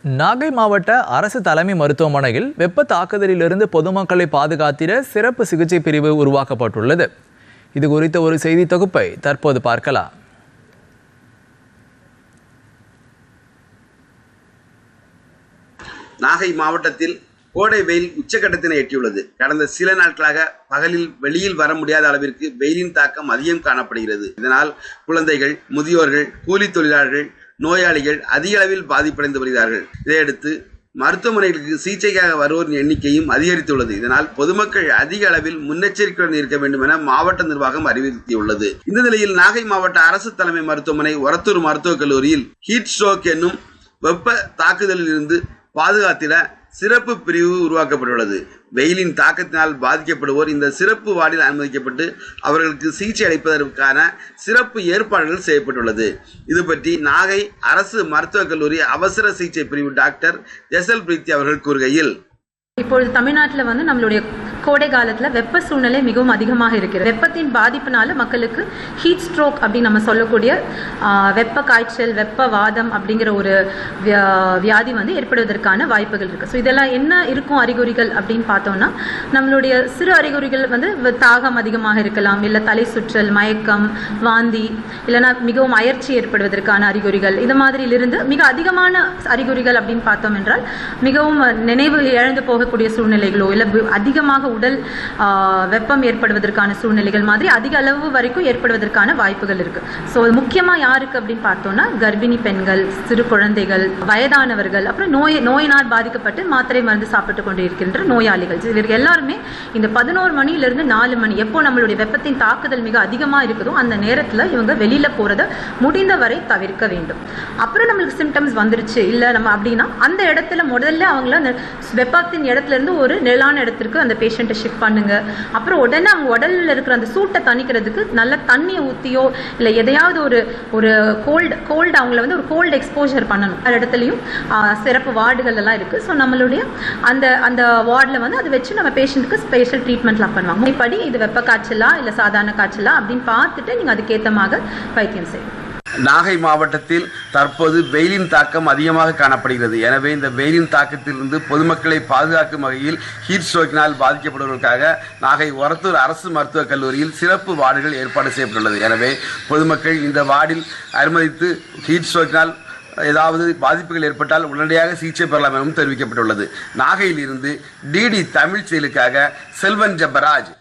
நாகை மாவட்ட அரசு தலைமை மருத்துவமனையில் வெப்ப தாக்குதலிலிருந்து பொதுமக்களை பாதுகாத்திட சிறப்பு சிகிச்சை பிரிவு உருவாக்கப்பட்டுள்ளது. இது குறித்த ஒரு செய்தி தொகுப்பை தற்போது பார்க்கலாம். நாகை மாவட்டத்தில் கோடை வெயில் உச்சக்கட்டத்தினை எட்டியுள்ளது. கடந்த சில நாட்களாக பகலில் வெளியில் வர முடியாத அளவிற்கு வெயிலின் தாக்கம் அதிகம் காணப்படுகிறது. இதனால் குழந்தைகள், முதியோர்கள், கூலி தொழிலாளர்கள், நோயாளிகள் அதிக அளவில் பாதிப்படைந்து வருகிறார்கள். இதையடுத்து மருத்துவமனைகளுக்கு சிகிச்சைக்காக வருவோரின் எண்ணிக்கையும் அதிகரித்துள்ளது. இதனால் பொதுமக்கள் அதிக அளவில் முன்னெச்சரிக்கையுடன் இருக்க வேண்டும் என மாவட்ட நிர்வாகம் அறிவுறுத்தியுள்ளது. இந்த நிலையில் நாகை மாவட்ட அரசு தலைமை மருத்துவமனை ஒரத்தூர் மருத்துவக் கல்லூரியில் ஹீட் ஸ்ட்ரோக் என்னும் வெப்ப தாக்குதலில் இருந்து பாதுகாத்திட சிறப்பு பிரிவு உருவாக்கப்பட்டுள்ளது. வெயிலின் தாக்கத்தினால் பாதிக்கப்படுவோர் இந்த சிறப்பு வார்டில் அனுமதிக்கப்பட்டு அவர்களுக்கு சிகிச்சை அளிப்பதற்கான சிறப்பு ஏற்பாடுகள் செய்யப்பட்டுள்ளது. இது பற்றி நாகை அரசு மருத்துவக் கல்லூரி அவசர சிகிச்சை பிரிவு டாக்டர் ஜெசல் பிரீத்தி அவர்கள் கூறுகையில், இப்பொழுது தமிழ்நாட்டில் நம்மளுடைய கோடை காலத்தில் வெப்ப சூழ்நிலை மிகவும் அதிகமாக இருக்கிறது. வெப்பத்தின் பாதிப்பினால மக்களுக்கு ஹீட் ஸ்ட்ரோக் அப்படின்னு நம்ம சொல்லக்கூடிய வெப்ப காய்ச்சல், வெப்ப வாதம் அப்படிங்கிற ஒரு வியாதி ஏற்படுவதற்கான வாய்ப்புகள் இருக்குது. ஸோ இதெல்லாம் என்ன இருக்கும் அறிகுறிகள் அப்படின்னு பார்த்தோம்னா, நம்மளுடைய சிறு அறிகுறிகள் தாகம் அதிகமாக இருக்கலாம், இல்லை தலை சுற்றல், மயக்கம், வாந்தி, இல்லைனா மிகவும் அயற்சி ஏற்படுவதற்கான அறிகுறிகள். இது மாதிரியிலிருந்து மிக அதிகமான அறிகுறிகள் அப்படின்னு பார்த்தோம் என்றால் மிகவும் நினைவு இழந்து போகக்கூடிய சூழ்நிலைகளோ, இல்லை அதிகமாக உடல் வெப்பம் ஏற்படுவதற்கான சூழ்நிலைகள் மாதிரி அதிக அளவு வரைக்கும் ஏற்படுவதற்கான வாய்ப்புகள் இருக்கு. ஸோ முக்கியமாக யாருக்கு அப்படின்னு பார்த்தோம்னா, கர்ப்பிணி பெண்கள், சிறு குழந்தைகள், வயதானவர்கள், அப்புறம் நோயினால் பாதிக்கப்பட்டு மாத்திரை மருந்து சாப்பிட்டு கொண்டு இருக்கின்ற நோயாளிகள், இவர்கள் எல்லாருமே இந்த 11 மணியிலிருந்து 4 மணி எப்போ நம்மளுடைய வெப்பத்தின் தாக்குதல் மிக அதிகமாக இருக்குதோ அந்த நேரத்தில் இவங்க வெளியில போறத முடிந்த வரை தவிர்க்க வேண்டும். அப்புறம் நம்மளுக்கு சிம்டம்ஸ் வந்துருச்சு இல்லை நம்ம அப்படின்னா அந்த இடத்துல முதல்ல அவங்கள வெப்பத்தின் இடத்துல இருந்து ஒரு நிழலான இடத்திற்கு அந்த பேஷண்ட்டை ஷிஃப்ட் பண்ணுங்க. அப்புறம் உடனே அவங்க உடலில் இருக்கிற அந்த சூட்டை தணிக்கிறதுக்கு நல்ல தண்ணியை ஊற்றியோ இல்லை எதையாவது ஒரு கோல்டு அவங்கள ஒரு கோல்டு எக்ஸ்போஜர் பண்ணணும். அந்த இடத்துலையும் சிறப்பு வார்டுகள் எல்லாம் இருக்குது. ஸோ நம்மளுடைய அந்த வார்டில் அதை வச்சு நம்ம பேஷண்ட்டுக்கு ஸ்பெஷல் ட்ரீட்மெண்ட்லாம் பண்ணுவாங்க. இப்படி இது வெப்ப காய்ச்சலா இல்லை சாதாரண காய்ச்சலா அப்படின்னு பார்த்துட்டு நீங்கள் அதுக்கேற்றமாக வைத்தியம் செய்யணும். நாகை மாவட்டத்தில் தற்போது வெயிலின் தாக்கம் அதிகமாக காணப்படுகிறது. எனவே இந்த வெயிலின் தாக்கத்திலிருந்து பொதுமக்களை பாதுகாக்கும் வகையில் ஹீட் ஸ்ட்ரோக்கினால் பாதிக்கப்படுவதற்காக நாகை ஒரத்தூர் அரசு மருத்துவக் கல்லூரியில் சிறப்பு வார்டுகள் ஏற்பாடு செய்யப்பட்டுள்ளது. எனவே பொதுமக்கள் இந்த வார்டில் அனுமதித்து ஹீட் ஸ்ட்ரோக்கினால் ஏதாவது பாதிப்புகள் ஏற்பட்டால் உடனடியாக சிகிச்சை பெறலாம் எனவும் தெரிவிக்கப்பட்டுள்ளது. நாகையில் இருந்து டிடி தமிழ் செயலுக்காக செல்வன் ஜபராஜ்.